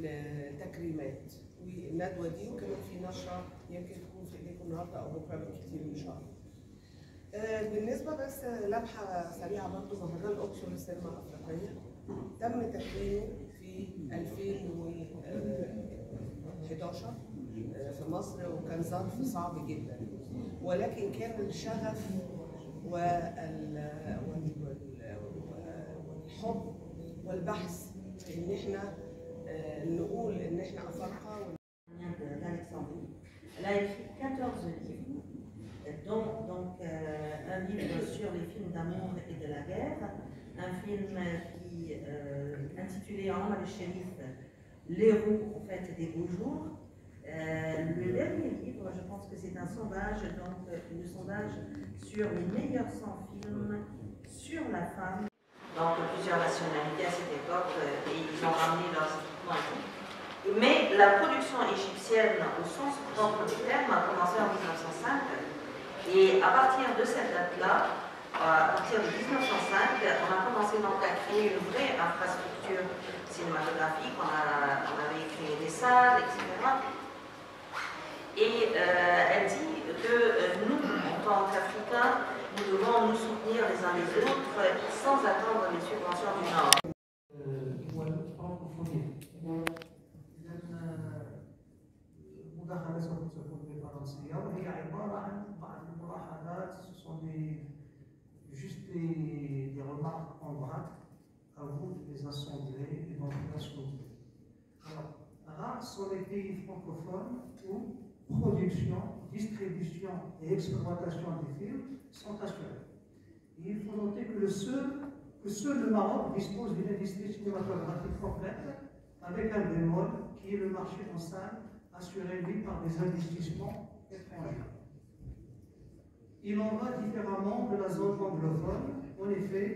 لتكريمات، والندوه دي وكمان في نشره يمكن تكون في ايديكم النهارده او بكره بالكثير ان شاء الله. بالنسبه بس لمحه سريعه برضه، مهرجان الاقصر للسينما الافريقيه تم تكريمه في 2011 في مصر، وكان ظرف صعب جدا، ولكن كان الشغف والحب والبحث في ان احنا نقول ان احنا افارقه. Elle a écrit 14 livres, dont un livre sur les films d'amour et de la guerre, un film qui intitulé Omar el-Sherif, Les roues en fait des beaux jours. Le dernier livre, je pense que c'est un sondage, donc le sondage sur les meilleurs 100 films sur la femme. Donc plusieurs nationalités à cette époque, et ils ont ramené leurs équipements et tout. Mais la production égyptienne, au sens propre du terme, a commencé en 1905. Et à partir de cette date-là, à partir de 1905, on a commencé donc à créer une vraie infrastructure cinématographique. On avait créé des salles, etc. Et elle dit que nous, en tant qu'Africains, nous devons nous soutenir les uns les autres sans attendre les subventions du Nord. وهي عبارة عن بعض الملاحظات، juste des remarques en vrac à vous de les assembler et d'en faire ce que vous voulez. Alors, rares sont les pays francophones où production, distribution et exploitation des films sont assurés. Et il faut noter que seul le Maroc dispose d'une industrie cinématographique complète, avec un bémol qui est le marché en salle, assuré lui par des investissements étrangers. Il en va différemment de la zone anglophone. En effet,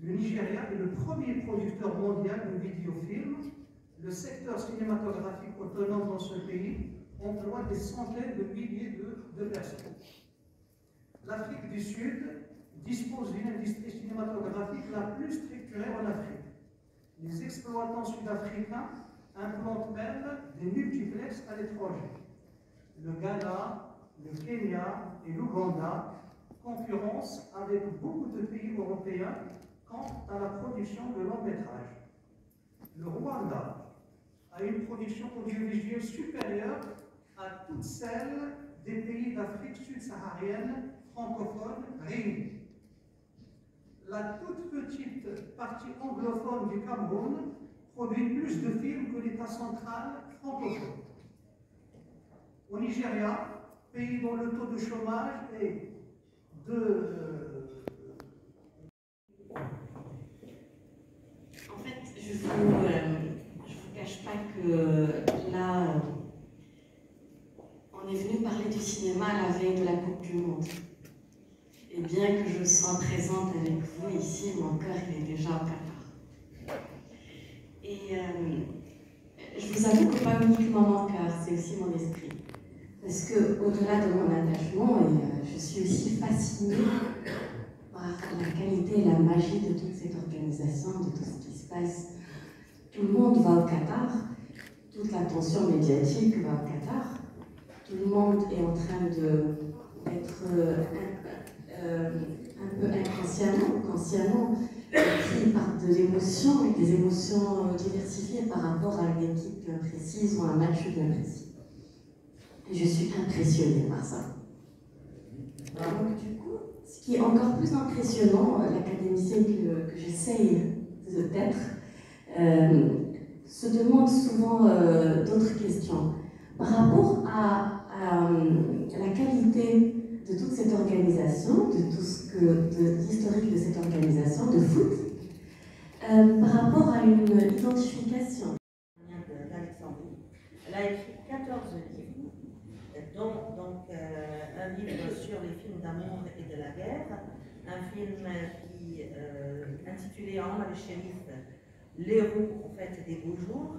le Nigeria est le premier producteur mondial de vidéofilms. Le secteur cinématographique autonome dans ce pays emploie des centaines de milliers de personnes. L'Afrique du Sud dispose d'une industrie cinématographique la plus structurée en Afrique. Les exploitants sud-africains implantent même des multiplexes à l'étranger. Le Ghana, le Kenya et l'Ouganda concurrencent avec beaucoup de pays européens quant à la production de longs métrages. Le Rwanda a une production audiovisuelle supérieure à toutes celles des pays d'Afrique subsaharienne francophone réunis. La toute petite partie anglophone du Cameroun produit plus de films que l'État central francophone. Au Nigeria, pays dont le taux de chômage est de... En fait, je vous cache pas que là, on est venu parler du cinéma à la veille de la Coupe du Monde. Et bien que je sois présente avec vous ici, mon cœur il est déjà au Qatar. Et je vous avoue que pas uniquement mon cœur, c'est aussi mon esprit. Parce qu'au-delà de mon attachement, je suis aussi fascinée par la qualité et la magie de toute cette organisation, de tout ce qui se passe. Tout le monde va au Qatar, toute l'attention médiatique va au Qatar, tout le monde est en train d'être un peu inconsciemment ou consciemment pris par des émotions diversifiées par rapport à une équipe précise ou à un match bien précis. Je suis impressionnée par ça. Donc du coup, ce qui est encore plus impressionnant, l'académicienne que j'essaye d'être, se demande souvent d'autres questions. Par rapport à la qualité de toute cette organisation, de l'historique de cette organisation, de foot, par rapport à une identification. Elle a écrit 14 livres, dont un livre sur les films d'amour et de la guerre, un film qui intitulé Omar el-Sherif, Les roues en fait des beaux jours.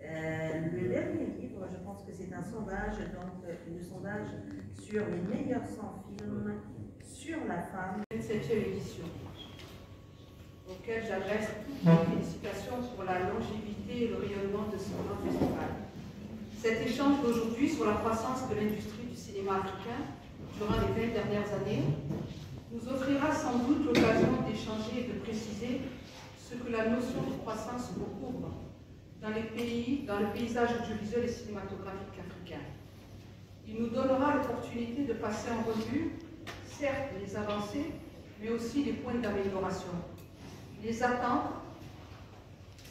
Le dernier livre, je pense que c'est un sondage, donc le sondage sur les meilleurs 100 films sur la femme. 27e édition. auquel j'adresse toutes mes félicitations pour la longévité et le rayonnement de ce grand festival. Cet échange d'aujourd'hui sur la croissance de l'industrie du cinéma africain durant les 20 dernières années nous offrira sans doute l'occasion d'échanger et de préciser ce que la notion de croissance recouvre dans le paysage audiovisuel et cinématographique africain. Il nous donnera l'opportunité de passer en revue, certes les avancées, mais aussi les points d'amélioration, les attentes,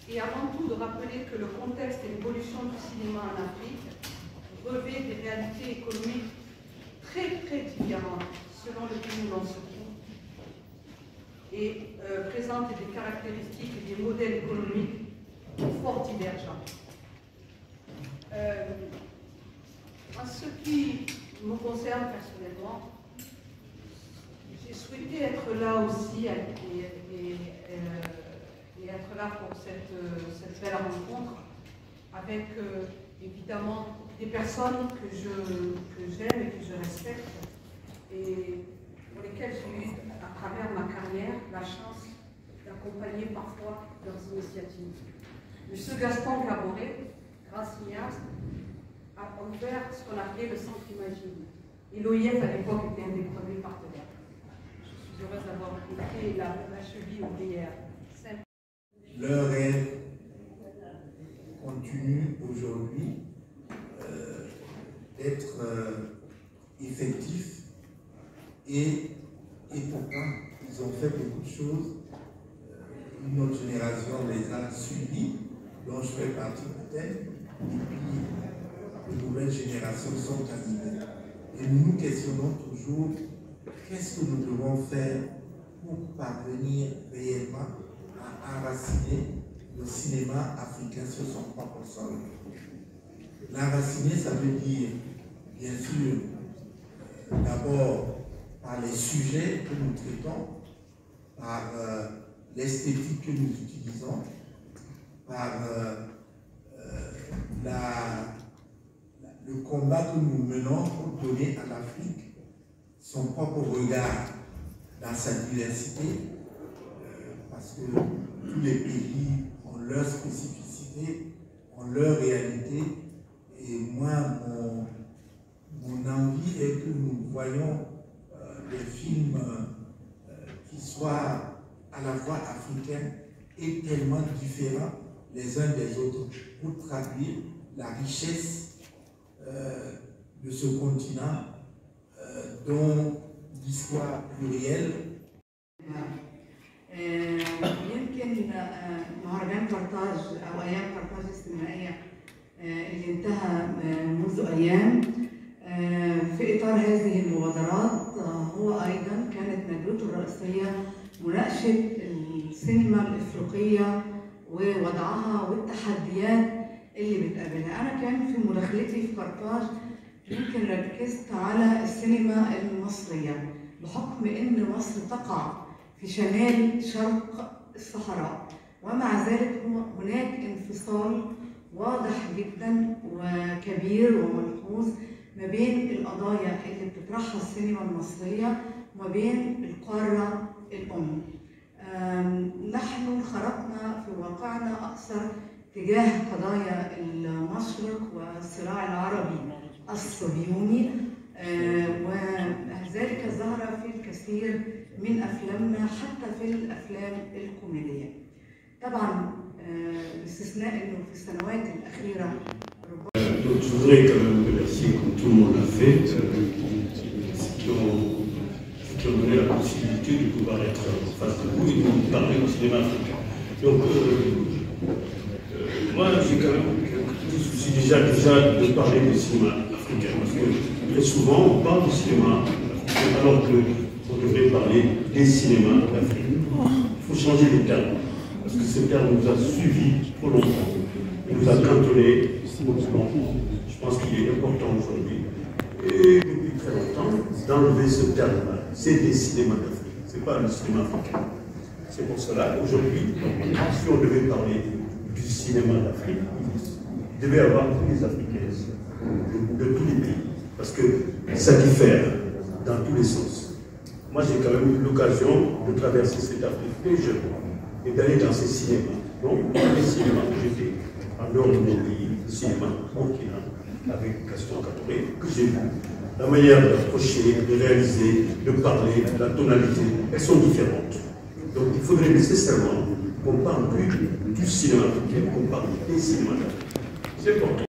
et avant tout de rappeler que le contexte et l'évolution du cinéma en Afrique revêt des réalités économiques très différentes selon le pays où l'on se trouve et présente des caractéristiques et des modèles économiques fort divergents. En ce qui me concerne personnellement, j'ai souhaité être là aussi et être là pour cette belle rencontre avec évidemment des personnes que j'aime et que je respecte et pour lesquelles j'ai eu à travers ma carrière la chance d'accompagner parfois leurs initiatives. Monsieur Gaston Gaboret, grand cinéaste, a ouvert ce qu'on appelait le Centre Imagine. Et l'OIF à l'époque était un des premiers partenaires. Je suis heureuse d'avoir été la cheville ouvrière. Leur rêve continue aujourd'hui d'être effectif et pourtant ils ont fait beaucoup de choses. Une autre génération les a suivis, dont je fais partie peut-être, et puis de nouvelles générations sont arrivées. Et nous nous questionnons toujours qu'est-ce que nous devons faire pour parvenir réellement à enraciner le cinéma africain sur son propre sol. L'enraciner, ça veut dire, bien sûr, d'abord par les sujets que nous traitons, par l'esthétique que nous utilisons, par le combat que nous menons pour donner à l'Afrique son propre regard dans sa diversité, parce que tous les pays ont leur spécificité, ont leur réalité, et moi, mon envie est que nous voyons des films qui soient à la fois africains et tellement différents les uns des autres pour traduire la richesse de ce continent dont l'histoire plurielle. يمكن مهرجان قرطاج او ايام قرطاج السينمائيه اللي انتهى منذ ايام في اطار هذه المبادرات هو ايضا كانت ندوته الرئيسيه مناقشه السينما الافريقيه ووضعها والتحديات اللي بتقابلها. انا كان في مداخلتي في قرطاج يمكن ركزت على السينما المصريه بحكم ان مصر تقع في شمال شرق الصحراء، ومع ذلك هناك انفصال واضح جدا وكبير وملحوظ ما بين القضايا اللي بتطرحها السينما المصريه وما بين القاره الام. نحن انخرطنا في واقعنا اكثر تجاه قضايا المشرق والصراع العربي الصهيوني، وذلك ظهر في الكثير من افلامنا حتى في الافلام الكوميديه. طبعا باستثناء انه في السنوات الاخيره Donc je voudrais quand même remercier, comme tout le monde l'a fait, qui ont donné la possibilité de pouvoir être en face de vous et de vous parler au cinéma africain. Donc moi j'ai quand même quelques soucis déjà de parler du cinéma africain, parce que très souvent on parle du cinéma africain alors qu'on devrait parler des cinémas d'Afrique. Il faut changer les termes, parce que ce terme nous a suivis trop longtemps, il nous a cantonné. Je pense qu'il est important aujourd'hui, et depuis très longtemps, d'enlever ce terme-là. C'est des cinémas d'Afrique, ce n'est pas le cinéma africain. C'est pour cela qu'aujourd'hui, si on devait parler du cinéma d'Afrique, il devait y avoir tous les Africains de tous les pays, parce que ça diffère dans tous les sens. Moi, j'ai quand même eu l'occasion de traverser cette Afrique très jeune, et d'aller dans ces cinémas. Donc, les cinémas que j'ai fait en dehors de mon pays, le cinéma burkinabé, avec Gaston Catoré, que j'ai vu, la manière d'approcher, de réaliser, de parler, la tonalité, elles sont différentes. Donc il faudrait nécessairement qu'on parle plus du cinéma africain, qu'on parle des cinémas africains. C'est important.